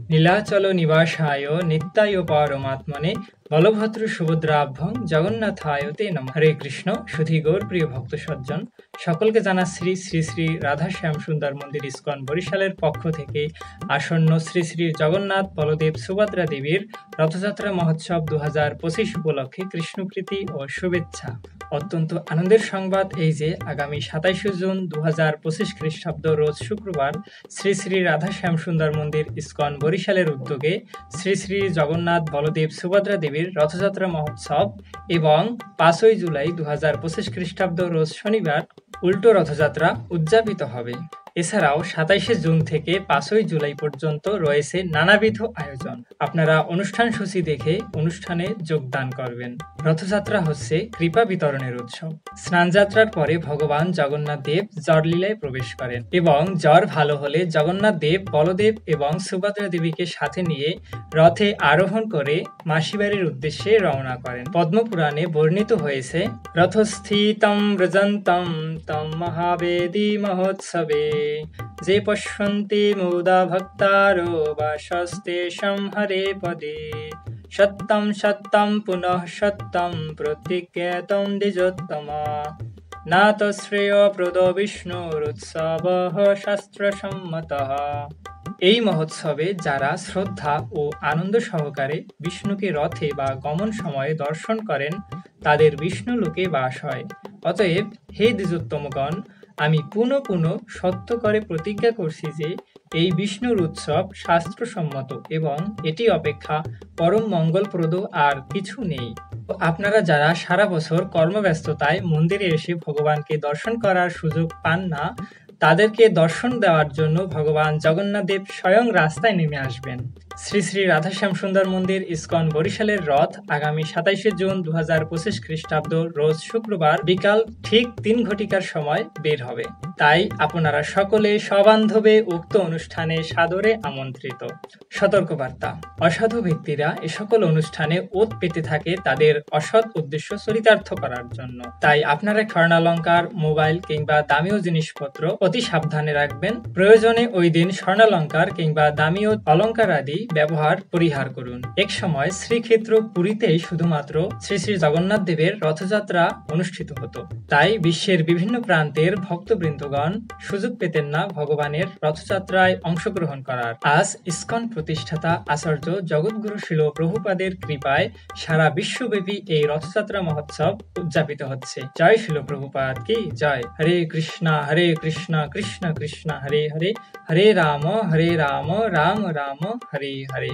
নীলাচল নিবাসায় নিত্যায় পরমাত্মনে বলভদ্র সুভদ্রাভ্যং জগন্নাথায় তে নমঃ। হরে কৃষ্ণ। সুধী গৌর প্রিয় ভক্ত সজ্জন সকলকে জানাচ্ছি শ্রী শ্রী রাধাশ্যাম সুন্দর মন্দির ইস্কন বরিশালের পক্ষ থেকে আসন্ন শ্রী শ্রী জগন্নাথ বলদেব সুভদ্রা দেবীর রথযাত্রা মহোৎসব 2025 উপলক্ষে কৃষ্ণপ্রীতি ও শুভেচ্ছা। অত্যন্ত আনন্দের সংবাদ এই যে আগামী 27 জুন 2025 খ্রিস্টাব্দ রোজ শুক্রবার শ্রী শ্রী রাধাশ্যাম সুন্দর মন্দির ইস্কন বরিশালের উদ্যোগে শ্রী শ্রী জগন্নাথ বলদেব সুভদ্রা দেবীর রথযাত্রা মহোৎসব এবং 5 জুলাই 2025 খ্রিস্টাব্দ রোজ শনিবার উল্টো রথযাত্রা উদযাপিত হবে। এছাড়াও 27 জুন থেকে 5 জুলাই পর্যন্ত রয়েছে নানাবিধ আয়োজন। আপনারা অনুষ্ঠান সূচি দেখে অনুষ্ঠানে যোগদান করবেন। রথযাত্রা হচ্ছে কৃপা বিতরণের উৎসব। স্নানযাত্রার পরে ভগবান জগন্নাথ দেব জ্বরলীলায় প্রবেশ করেন এবং জ্বর ভালো হলে জগন্নাথ দেব বলদেব এবং সুভদ্রা দেবীকে সাথে নিয়ে রথে আরোহণ করে মাসিবাড়ির উদ্দেশ্যে রওনা করেন। পদ্মপুরাণে বর্ণিত হয়েছে, রথস্থিতম ব্রজন্তম তম মহাবেদী মহোৎসবে যে পশ্যন্তি মুদা ভক্তারো বাসস্তেষাং হরে পদে সত্যম সত্যম পুনঃ সত্যম প্রতিজ্ঞাতম দ্বিজোত্তমা নাত শ্রেয়প্রদ বিষ্ণুরুৎসবঃ শাস্ত্রসম্মতঃ। এই মহোৎসবে যারা শ্রদ্ধা ও আনন্দ সহকারে বিষ্ণুকে রথে বা গমন সময়ে দর্শন করেন তাদের বিষ্ণু লোকে বাস হয়। অতএব হে দ্বিজোত্তমগণ, আমি পুনঃ পুনঃ সত্য করে প্রতিজ্ঞা করছি যে এই বিষ্ণুর উৎসব শাস্ত্রসম্মত এবং এটি অপেক্ষা পরম মঙ্গলপ্রদ আর কিছু নেই। আপনারা যারা সারা বছর কর্মব্যস্ততায় মন্দিরে এসে ভগবানকে দর্শন করার সুযোগ পান না, তাদেরকে দর্শন দেওয়ার জন্য ভগবান জগন্নাথ দেব স্বয়ং রাস্তায় নেমে আসবেন। শ্রী শ্রী রাধাশ্যাম সুন্দর মন্দির ইস্কন বরিশালের রথ আগামী 27 জুন 2025 খ্রিস্টাব্দ রোজ শুক্রবার বিকাল ঠিক 3 ঘটিকার সময় বের হবে। তাই আপনারা সকলে সবান্ধবে উক্ত অনুষ্ঠানে সাদরে আমন্ত্রিত। সতর্কবার্তা, অসাধু ব্যক্তিরা এ সকল অনুষ্ঠানে ওত পেতে থাকে তাদের অসৎ উদ্দেশ্য চরিতার্থ করার জন্য। তাই আপনারা স্বর্ণালঙ্কার, মোবাইল কিংবা দামীয় জিনিসপত্র অতি সাবধানে রাখবেন। প্রয়োজনে ওই দিন স্বর্ণালঙ্কার কিংবা দামীয় অলঙ্কার আদি ব্যবহার পরিহার করুন। এক সময় শ্রীক্ষেত্র পুরীতেই শুধুমাত্র শ্রী শ্রী জগন্নাথ দেবের রথযাত্রা অনুষ্ঠিত হতো। তাই বিশ্বের বিভিন্ন প্রান্তের ভক্তবৃন্দগণ সুযোগ পেতেন না ভগবানের রথযাত্রায় অংশগ্রহণ করার। আজ ইস্কন প্রতিষ্ঠাতা আচার্য জগৎগুরু শিল প্রভুপাদের কৃপায় সারা বিশ্বব্যাপী এই রথযাত্রা মহোৎসব উদযাপিত হচ্ছে। জয় শিল প্রভুপাদ কি জয়। হরে কৃষ্ণ কৃষ্ণ কৃষ্ণ হরে হরে, হরে রাম রাম রাম হরে হরে।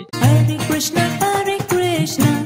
Hare Krishna